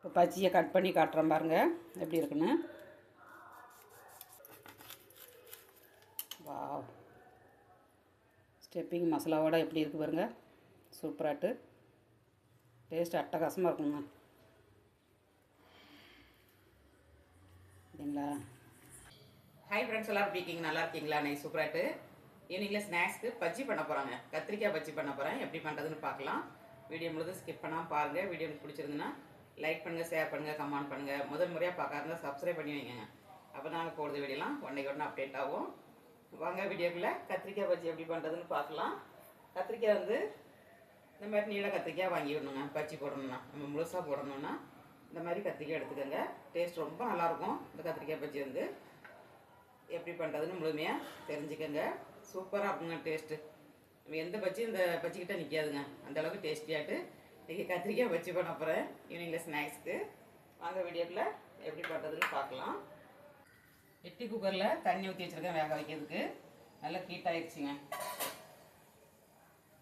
இப்போ பஜ்ஜியை கட் பண்ணி காட்டுறேன் பாருங்கள் எப்படி இருக்குன்னு. வாவ், ஸ்டெப்பிங் மசாலாவோட எப்படி இருக்குது பாருங்கள். சூப்பராட்டு டேஸ்ட் அட்டகாசமாக இருக்குங்க. சரிங்களா? ஹாய் ஃப்ரெண்ட்ஸ், எல்லாம் எப்படி இருக்கீங்க? நல்லா இருக்கீங்களா? நான் சூப்பராட்டு ஈவினிங்கில் ஸ்நாக்ஸ்க்கு பஜ்ஜி பண்ண போகிறாங்க. கத்திரிக்காய் பஜ்ஜி பண்ண போகிறேன். எப்படி பண்ணுறதுன்னு பார்க்கலாம். வீடியோ முழுதும் ஸ்கிப் பண்ணாமல் பாருங்கள். வீடியோ எனக்கு பிடிச்சிருந்துன்னா லைக் பண்ணுங்கள், ஷேர் பண்ணுங்கள், கமெண்ட் பண்ணுங்கள். முதல் முறையாக பார்க்காருந்தா சப்ஸ்கிரைப் பண்ணி வைங்க. அப்போ நாங்கள் போடுறது வீடியோலாம் ஒன்றைக்கு அப்டேட் ஆகும். வாங்க வீடியோக்குள்ளே கத்திரிக்காய் பஜ்ஜி எப்படி பண்ணுறதுன்னு பார்க்கலாம். கத்திரிக்காய் வந்து இந்த மாதிரி நீள கத்திரிக்காய் வாங்கிடணுங்க. பஜ்ஜி போடணும்னா, நம்ம முழுசாக போடணுன்னா இந்த மாதிரி கத்திரிக்காய் எடுத்துக்கோங்க. டேஸ்ட் ரொம்ப நல்லாயிருக்கும். இந்த கத்திரிக்காய் பஜ்ஜி வந்து எப்படி பண்ணுறதுன்னு முழுமையாக தெரிஞ்சுக்கோங்க. சூப்பராக இருக்குங்க டேஸ்ட்டு. நம்ம எந்த பஜ்ஜி இந்த பஜ்ஜிக்கிட்ட நிற்காதுங்க. அந்தளவுக்கு டேஸ்டியாட்டு இன்றைக்கி கத்திரிக்காய் பஜ்ஜி பண்ண போகிறேன் ஈவினிங்கில் ஸ்நாக்ஸ்க்கு. வாங்க வீடியோக்குள்ளே எப்படி பண்ணுறதுன்னு பார்க்கலாம். இட்லி குக்கரில் தண்ணி ஊற்றி வச்சுருக்கேன் வேக வைக்கிறதுக்கு. நல்லா ஹீட் ஆகிடுச்சிங்க.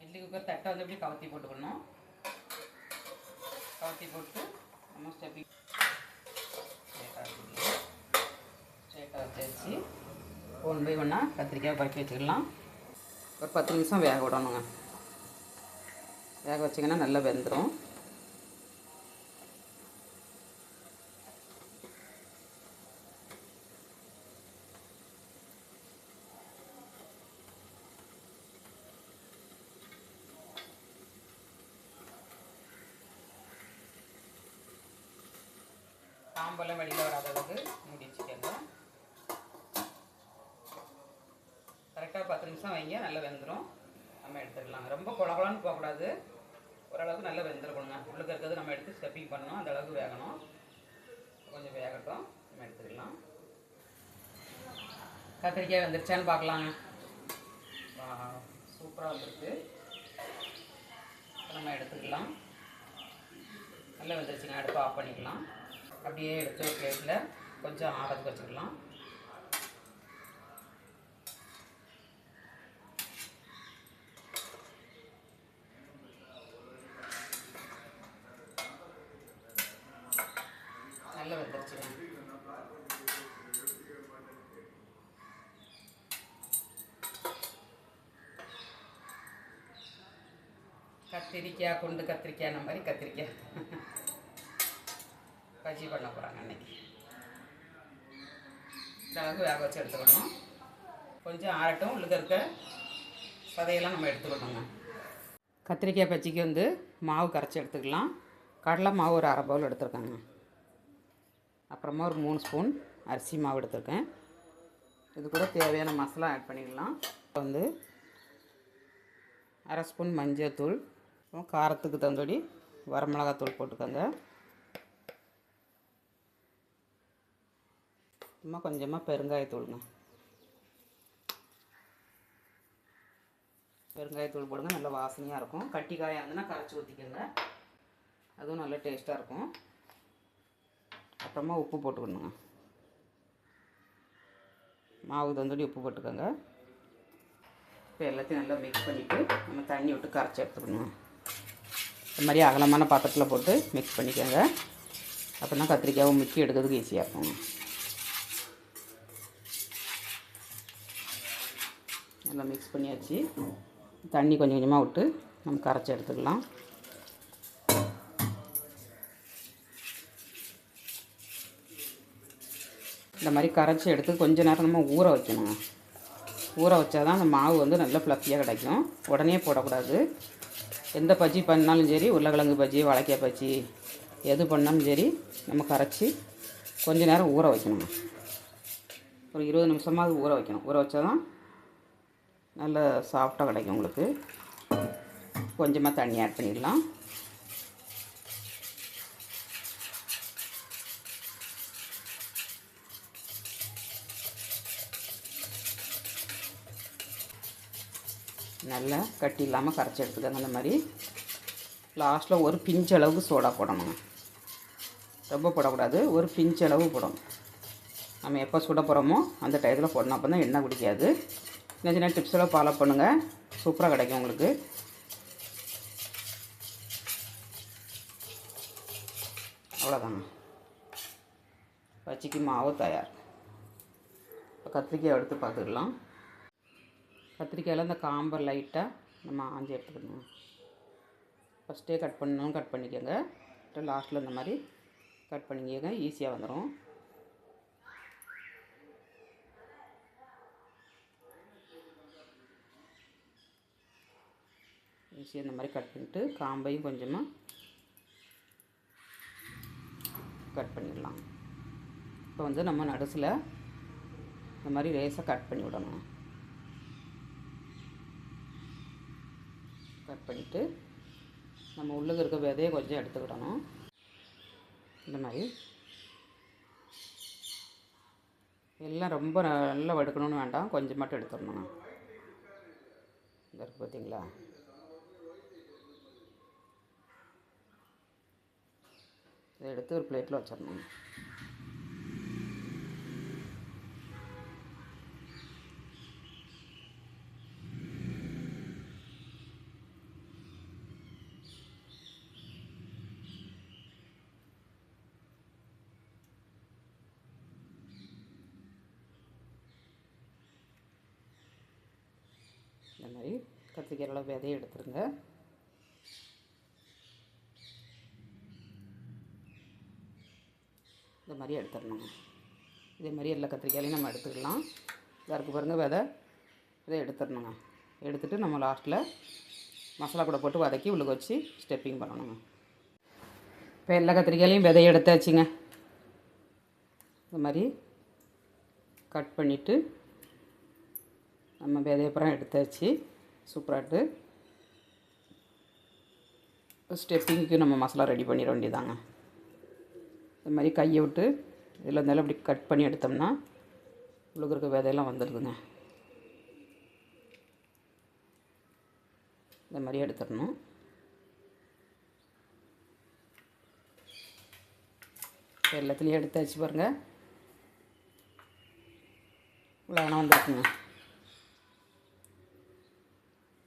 இட்லி குக்கர் தட்டை வந்து இப்படி கவுத்தி போட்டுக்கணும். கவுத்தி போட்டு நம்ம ஸ்டெப்பிங் ஸ்ட்ரெயிட்டாக வச்சு ஒன் பை ஒன்னாக கத்திரிக்காய் பறக்கி வச்சுக்கலாம். ஒரு 10 நிமிஷம் வேக விடணுங்க. வேக வச்சிங்கன்னா நல்லா வெந்துடும். காம்பெல்லாம் வெளியில் வராத அளவுக்கு மூடி வச்சுக்கோங்க. கரெக்டாக 10 நிமிஷம் வைங்க, நல்லா வெந்துடும். நம்ம எடுத்துக்கலாம். ரொம்ப குழகுலான்னு போகக்கூடாது. ஓரளவுக்கு நல்லா வெந்துருக்கணுங்க. உள்ளுக்கு இருக்கிறது நம்ம எடுத்து ஸ்டெப்பிங் பண்ணணும். அந்த அளவுக்கு வேகணும். கொஞ்சம் வேகட்டும், நம்ம எடுத்துக்கலாம். கத்திரிக்காய் வந்துருச்சான்னு பார்க்கலாங்க. சூப்பராக வந்துருக்கு. நம்ம எடுத்துக்கலாம். நல்லா வந்துருச்சுங்க. அடுப்பு ஆஃப் பண்ணிக்கலாம். அப்படியே எடுத்து ஒரு பிளேட்டில் கொஞ்சம் ஆறதுக்கு வச்சுக்கலாம். நல்லா வந்துருச்சுங்க. கத்திரிக்காய் குண்டு கத்திரிக்காய் அந்த மாதிரி கத்திரிக்காய் பஜ்ஜி பண்ண போகிறாங்க அன்றைக்கி. இந்த அளவுக்கு வேக வச்சு எடுத்துக்கணும். கொஞ்சம் ஆறட்டும். உள்ளுக்க இருக்க சதையெல்லாம் நம்ம எடுத்துக்கணுங்க. கத்திரிக்காய் பஜ்ஜிக்கு வந்து மாவு கரைச்சி எடுத்துக்கலாம். கடலை மாவு ஒரு 1/2 பவுல் எடுத்துருக்கேங்க. அப்புறமா ஒரு 3 ஸ்பூன் அரிசி மாவு எடுத்துருக்கேன். இது கூட தேவையான மசாலா ஆட் பண்ணிக்கலாம். வந்து 1/2 ஸ்பூன் மஞ்சள் தூள், காரத்துக்கு தகுந்தபடி வரமிளகாத்தூள் போட்டுக்கோங்க. சும்மா கொஞ்சமாக பெருங்காயத்தூளுங்க. பெருங்காயத்தூள் போடுங்க, நல்லா வாசனையாக இருக்கும். கட்டி காயாக இருந்ததுன்னா கரைச்சி ஊற்றிக்கோங்க. அதுவும் நல்லா டேஸ்ட்டாக இருக்கும். அப்புறமா உப்பு போட்டுக்கணுங்க. மாவு தந்தோடி உப்பு போட்டுக்கோங்க. இப்போ எல்லாத்தையும் நல்லா மிக்ஸ் பண்ணிவிட்டு நம்ம தண்ணி விட்டு கரைச்சி எடுத்துக்கணும். இந்த மாதிரி அகலமான பாத்திரத்தில் போட்டு மிக்ஸ் பண்ணிக்கோங்க. அப்போனா கத்திரிக்காயை முக்கி எடுக்கிறதுக்கு ஈஸியாக இருக்குங்க. நல்லா மிக்ஸ் பண்ணியாச்சு. தண்ணி கொஞ்சம் கொஞ்சமாக விட்டு நம்ம கரைச்சி எடுத்துக்கலாம். இந்த மாதிரி கரைச்சி எடுத்து கொஞ்சம் நேரம் நம்ம ஊற வைக்கணுங்க. ஊற வச்சா தான் அந்த மாவு வந்து நல்லா ஃப்ளஃபியாக கிடைக்கும். உடனே போடக்கூடாது. எந்த பஜ்ஜி பண்ணாலும் சரி, உருளைக்கிழங்கு பஜ்ஜி, வாழைக்காய் பஜ்ஜி எது பண்ணாலும் சரி, நம்ம கரைச்சி கொஞ்சம் நேரம் ஊற வைக்கணுங்க. ஒரு 20 நிமிஷமாக ஊற வைக்கணும். ஊற வச்சா தான் நல்ல சாஃப்டாக கிடைக்கும் உங்களுக்கு. கொஞ்சமாக தண்ணி ஆட் பண்ணிடலாம். நல்லா கட்டி இல்லாமல் கரைச்சி எடுத்துக்கோங்க. அந்த மாதிரி லாஸ்ட்டில் ஒரு பிஞ்ச் அளவுக்கு சோடா போடணுங்க. ரொம்ப போடக்கூடாது, ஒரு பிஞ்ச் அளவு போடணும். நம்ம எப்போ சுட போகிறோமோ அந்த டயத்தில் போடணும். அப்போ தான் எண்ணெய் குடிக்காது. சின்ன சின்ன டிப்ஸெல்லாம் ஃபாலோ பண்ணுங்கள். சூப்பராக கிடைக்கும் உங்களுக்கு. அவ்வளோதாங்க, பஜ்ஜிக்கு மாவு தயார். இப்போ கத்திரிக்காய் எடுத்து பார்த்துக்கலாம். கத்திரிக்காயில் இந்த காம்பை லைட்டாக நம்ம ஆஞ்சி எடுத்துக்கணும். ஃபஸ்ட்டே கட் பண்ணணும், கட் பண்ணிக்கோங்க. லாஸ்ட்டில் இந்த மாதிரி கட் பண்ணிக்கோங்க, ஈஸியாக வந்துடும். ஈஸியாக இந்த மாதிரி கட் பண்ணிவிட்டு காம்பையும் கொஞ்சமாக கட் பண்ணிடலாம். இப்போ வந்து நம்ம நடுசில் இந்த மாதிரி லேசாக கட் பண்ணி விடணும். கட் பண்ணிவிட்டு நம்ம உள்ளுக்கு இருக்க விதையை கொஞ்சம் எடுத்துக்கிடணும். இந்த மாதிரி எல்லாம் ரொம்ப நல்லா வடுக்கணும்னு வேண்டாம், கொஞ்சம் மட்டும் எடுத்துடணுங்க. இந்த இருக்குது பார்த்தீங்களா, இதை எடுத்து ஒரு பிளேட்டில் வச்சிடணும். இந்த மாதிரி கத்திரிக்காயில் விதையை எடுத்துருங்க. இந்த மாதிரி எடுத்துடணுங்க. இதே மாதிரி எல்லா கத்திரிக்காயிலையும் நம்ம எடுத்துக்கலாம். இதாக இருக்குது பாருங்கள் விதை, இதை எடுத்துடணுங்க. எடுத்துகிட்டு நம்ம லாஸ்ட்டில் மசாலா கூட போட்டு வதக்கி உள்ளுக்கு வச்சு ஸ்டெப்பிங் பண்ணணுங்க. இப்போ எல்லா கத்திரிக்காயிலையும் விதையை எடுத்தாச்சுங்க. இந்த மாதிரி கட் பண்ணிவிட்டு நம்ம விதையப்புறம் எடுத்தாச்சு. சூப்பராகிட்டு ஸ்டெப்பிங்க்கு நம்ம மசாலா ரெடி பண்ணிட வேண்டியதாங்க. இந்த மாதிரி கையை விட்டு இதில் இருந்தாலும் இப்படி கட் பண்ணி எடுத்தோம்னா உள்ளுக்கு இருக்க விதையெல்லாம் வந்துடுதுங்க. இந்த மாதிரி எடுத்துடணும். எல்லாத்துலேயும் எடுத்தாச்சு பாருங்கள், இவ்வளோ வேணால் வந்துருக்குங்க.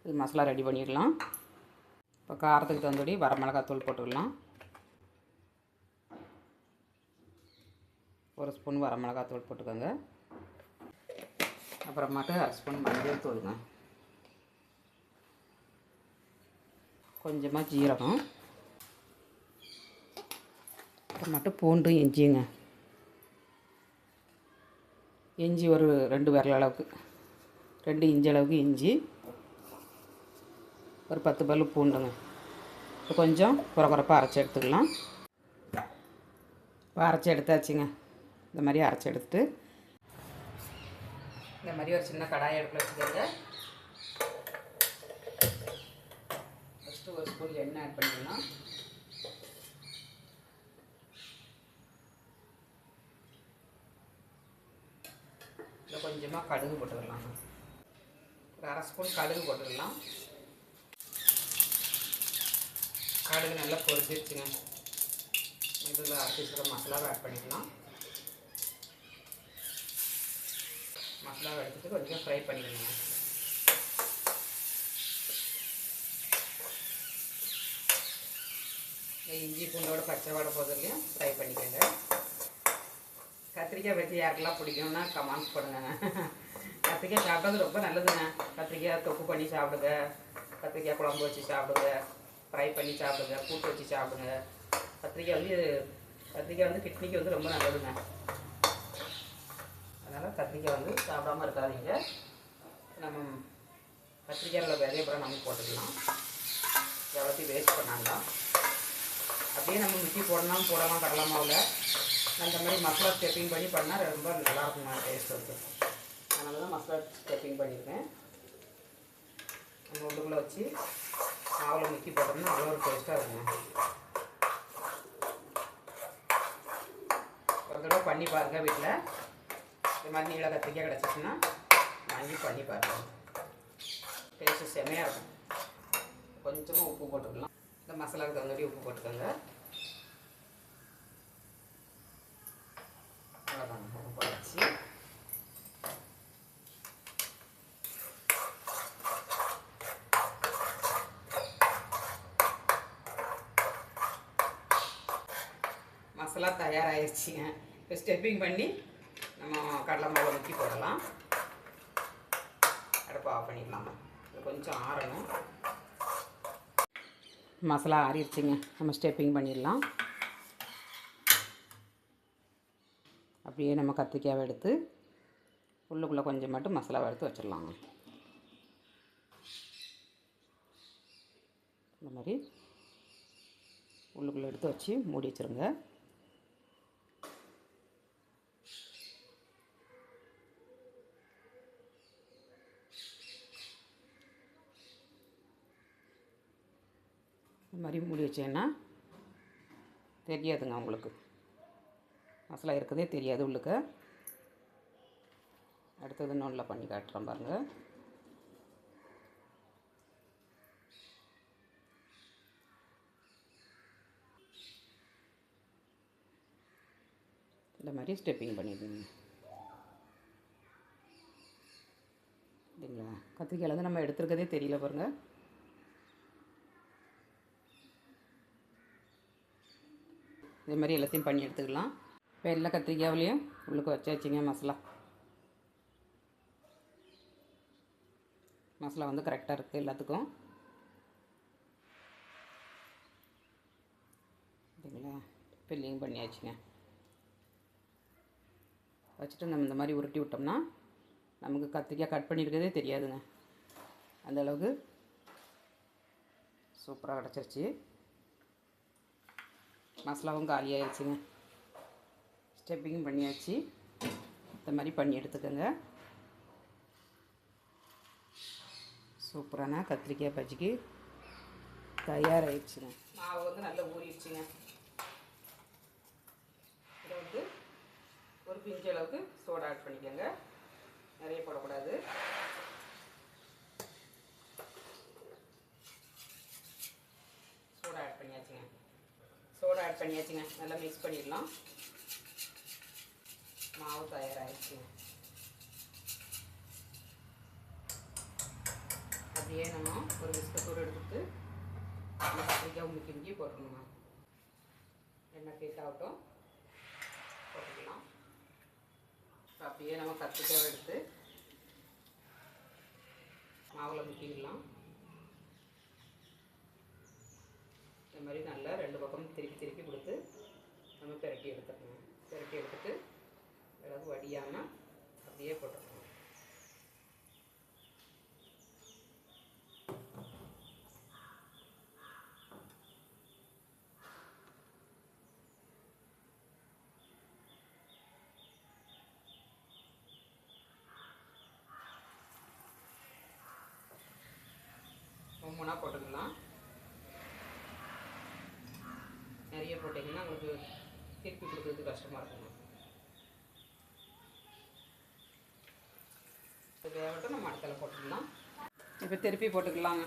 இது மசாலா ரெடி பண்ணிடலாம். இப்போ காரத்துக்கு தகுந்தபடி வரமிளகாத்தூள் போட்டுக்கலாம். 1 ஸ்பூன் வரமிளகாத்தூள் போட்டுக்கோங்க. அப்புறமாட்டு 1/2 ஸ்பூன் மஞ்சள் தூளுங்க, கொஞ்சமாக ஜீரகம், அப்புறமாட்டு பூண்டு இஞ்சிங்க. இஞ்சி ஒரு 2 விரல் அளவுக்கு, 2 இன்ச்சு அளவுக்கு இஞ்சி, ஒரு 10 பல் பூண்டுங்க. இப்போ கொஞ்சம் குறப்பாக அரைச்சி எடுத்துக்கலாம். இப்போ அரைச்சி எடுத்தாச்சுங்க. இந்த மாதிரி அரைச்சி எடுத்துட்டு இந்த மாதிரி ஒரு சின்ன கடாயை அடுப்பில் வச்சுக்கோங்க. ஃபஸ்ட்டு 1 ஸ்பூன் எண்ணெய் ஆட் பண்ணிக்கலாம். இதில் கொஞ்சமாக கடுகு போட்டுக்கலாம். ஒரு 1/2 ஸ்பூன் கடுகு போட்டுக்கலாம். கடுகு நல்லா பொரிச்சிருச்சுங்க. இதில் அரைச்சி வச்சுருக்க மசாலாவை ஆட் பண்ணிக்கலாம். மசாலாவை எடுத்துட்டு கொஞ்சம் ஃப்ரை பண்ணிக்கணுங்க. இஞ்சி பூண்டோட பச்சை வாடை போதுலையும் ஃப்ரை பண்ணிக்கோங்க. கத்திரிக்காய் பஜ்ஜி யாருக்கெல்லாம் பிடிக்கும்னா கமெண்ட்ஸ் பண்ணுங்க. கத்திரிக்காய் சாப்பிட்றது ரொம்ப நல்லதுங்க. கத்திரிக்காய் தொக்கு பண்ணி சாப்பிடுங்க, கத்திரிக்காய் குழம்பு வச்சு சாப்பிடுங்க, ஃப்ரை பண்ணி சாப்பிடுங்க, கூட்டு வச்சு சாப்பிடுங்க. கத்திரிக்காய் வந்து கிட்னிக்கு வந்து ரொம்ப நல்லதுங்க. அதனால் கத்திரிக்காய் வந்து சாப்பிடாமல் இருக்காதீங்க. நம்ம கத்திரிக்காயில் விதைய அப்புறம் நம்ம போட்டுக்கலாம். எவ்வளோத்தையும் வேஸ்ட் பண்ணாங்க. அப்படியே நம்ம மிக்சி போடலாம் கடலை மாவில். அந்த மாதிரி மசாலா ஸ்டெப்பிங் பண்ணி பண்ணால் ரொம்ப நல்லாயிருக்குங்க டேஸ்ட் வந்து. அதனால தான் மசாலா ஸ்டெப்பிங் பண்ணியிருக்கேன். நம்ம உள்ளுக்குள்ளே வச்சு மாவில் முக்கி போட்டோம்னா அவ்வளோ ஒரு டேஸ்ட்டாக இருக்குங்க. ஒரு தடவை பண்ணி பாருங்கள் வீட்டில். இது மாதிரி நீள கத்திரிக்காய் கிடச்சிச்சின்னா வாங்கி பண்ணி பாருங்கள். டேஸ்ட்டு செம்மையாக இருக்கும். கொஞ்சமாக உப்பு போட்டுக்கலாம். இந்த மசாலாவுக்கு தகுந்தபடி உப்பு போட்டுக்கோங்க. அவ்வளோதாங்க, உப்பு வச்சு மசாலா தயாராகிடுச்சிங்க. இப்போ ஸ்டெப்பிங் பண்ணி நம்ம கடலை மாவு முக்கி போடலாம். அடுப்பு ஆஃப் பண்ணிடலாமா. இது கொஞ்சம் ஆறணும். மசாலா ஆறிடுச்சிங்க. நம்ம ஸ்டெப்பிங் பண்ணிடலாம். அப்படியே நம்ம கத்திரிக்காவை எடுத்து உள்ளுக்குள்ளே கொஞ்சம் மட்டும் மசாலாவை எடுத்து வச்சிடலாங்க. இந்த மாதிரி உள்ளுக்குள்ளே எடுத்து வச்சு மூடி வச்சுருங்க. இந்த மாதிரி மூடி வச்சேன்னா தெரியாதுங்க உங்களுக்கு. மசாலா இருக்கிறதே தெரியாது உள்ளுக்க. அடுத்தது நல்லா பண்ணி காட்டுறேன் பாருங்கள். இந்த மாதிரி ஸ்டெப்பிங் பண்ணிடுங்க. இல்லைங்களா, கத்திரிக்காயில் வந்து நம்ம எடுத்துருக்கதே தெரியல பாருங்கள். இதே மாதிரி எல்லாத்தையும் பண்ணி எடுத்துக்கலாம். இப்போ எல்லா கத்திரிக்காவிலையும் உள்ளுக்கு வச்சாச்சுங்க. மசாலா வந்து கரெக்டாக இருக்குது எல்லாத்துக்கும். இல்லைங்களா, ஃபில்லிங் பண்ணியாச்சுங்க. வச்சுட்டு நம்ம இந்த மாதிரி உருட்டி விட்டோம்னா நமக்கு கத்திரிக்காய் கட் பண்ணியிருக்கிறதே தெரியாதுங்க. அந்தளவுக்கு சூப்பராக கிடச்சிருச்சு. மசாலாவும் காலியாகிடுச்சுங்க. ஸ்டெப்பிங்கும் பண்ணியாச்சு. இந்த மாதிரி பண்ணி எடுத்துக்கோங்க. சூப்பரான கத்திரிக்காய் பஜ்ஜிக்கு தயாராகிடுச்சுங்க. மாவு வந்து நல்லா ஊறிடுச்சுங்க. இதை வந்து ஒரு பிஞ்சு அளவுக்கு சோடா ஆட் பண்ணிக்கோங்க. நிறைய போடக்கூடாது. சோடா ஆட் பண்ணியாச்சுங்க. நல்லா மிக்ஸ் பண்ணிடலாம். மாவு தயாராகிடுச்சுங்க. அப்படியே நம்ம ஒரு பிஸ்கட்டோடு எடுத்துட்டு கத்திரிக்காய் முக்கி போட்டுருணுங்க. எண்ணெய் ஹீட்டாகட்டும், போட்டுக்கலாம். அப்படியே நம்ம கத்திரிக்காய் எடுத்து மாவில் முக்கிடலாம். இந்த மாதிரி நல்லா ரெண்டு பக்கம் திருப்பி கொடுத்து நம்ம பெரட்டி எடுத்துக்கணும். பெரட்டி எடுத்துட்டு ஏதாவது வடியாமல் அப்படியே போட்டுக்கணும். ஒவ்வொன்றா போட்டுக்கலாம். நிறைய போட்டிங்கன்னா உங்களுக்கு திருப்பி கொடுக்குறது கஷ்டமாக இருக்குங்க. வேகட்டும், நம்ம அடுத்தல போட்டுக்கலாம். இப்போ திருப்பி போட்டுக்கலாங்க.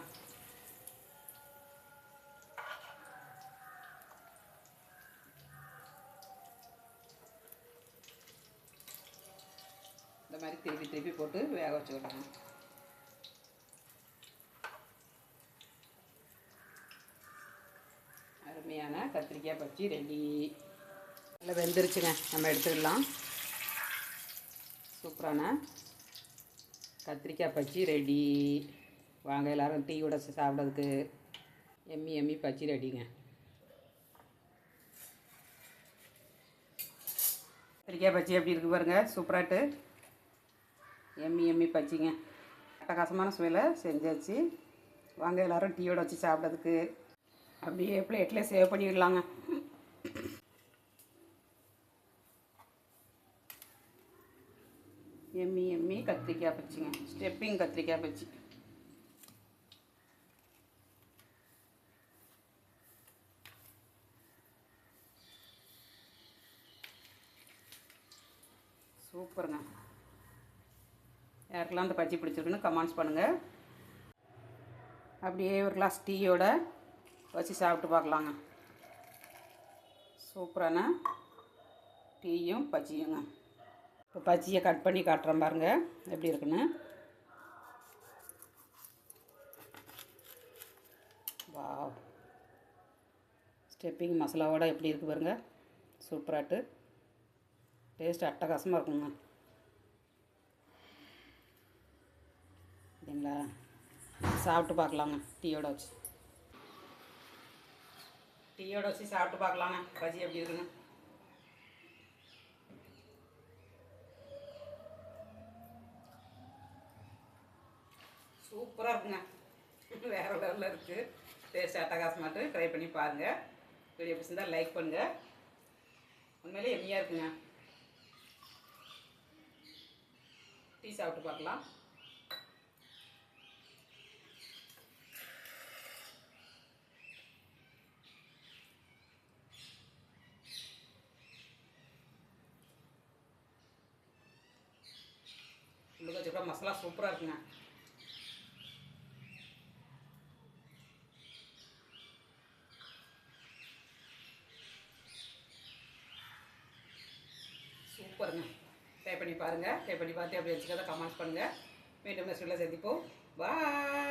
இந்த மாதிரி திருப்பி போட்டு வேக வச்சுக்கிட்டாங்க. அருமையான கத்திரிக்காய் பஜ்ஜி ரெடி. நல்லா வெந்துருச்சுங்க. நம்ம எடுத்துக்கலாம். சூப்பரான கத்திரிக்காய் பஜ்ஜி ரெடி. வாங்க எல்லோரும் டீயோட சாப்பிட்றதுக்கு எம்மி பஜ்ஜி ரெடிங்க. கத்திரிக்காய் பஜ்ஜி எப்படி இருக்குது பாருங்கள். சூப்பராட்டு எம்மி பஜ்ஜிங்க. அட்டகாசமான சுவையில் செஞ்சாச்சு. வாங்க எல்லோரும் டீயோட வச்சு சாப்பிட்றதுக்கு. அப்படியே பிளேட்டில் சேவ் பண்ணிடலாங்க. எம்மி கத்திரிக்காய் பஜ்ஜிங்க. ஸ்டெப்பிங் கத்திரிக்காய் பஜ்ஜி. சூப்பருங்க. யாருக்கெல்லாம் அந்த பஜ்ஜி பிடிச்சிருக்குன்னு கமெண்ட்ஸ் பண்ணுங்கள். அப்படியே ஒரு கிளாஸ் டீயோட வச்சு சாப்பிட்டு பார்க்கலாங்க. சூப்பரான டீயும் பஜ்ஜியுங்க. இப்போ பஜ்ஜியை கட் பண்ணி காட்டுறேன் பாருங்கள் எப்படி இருக்குன்னு. வாவ், ஸ்டெப்பிங் மசாலாவோட எப்படி இருக்குது பாருங்கள். சூப்பராகிட்டு டேஸ்ட் அட்டகாசமாக இருக்குங்க. சரிங்களா? சாப்பிட்டு பார்க்கலாங்க. டீயோட வச்சு சாப்பிட்டு பார்க்கலாங்க. பஜ்ஜி எப்படி இருக்குங்க? சூப்பராக இருக்குங்க. வேறு லெவலில் இருக்குது. டேஸ்ட் அட்டகாசமாட்டு ட்ரை பண்ணி பாருங்கள். வீடியோ பிடிச்சிருந்தால் லைக் பண்ணுங்கள். உண்மையிலே எம்மியாக இருக்குங்க. டீ சாப்பிட்டு பார்க்கலாம். உள்ளுக்கு வச்சுருக்க மசாலா சூப்பராக இருக்குங்க. சூப்பருங்க. ட்ரை பண்ணி பாருங்கள். ட்ரை பண்ணி பார்த்து அப்படி வச்சுக்கிறத கமெண்ட்ஸ் பண்ணுங்கள். மீண்டும் நெக்ஸ்ட் வீடியோவில் சந்திப்போம். பாய்.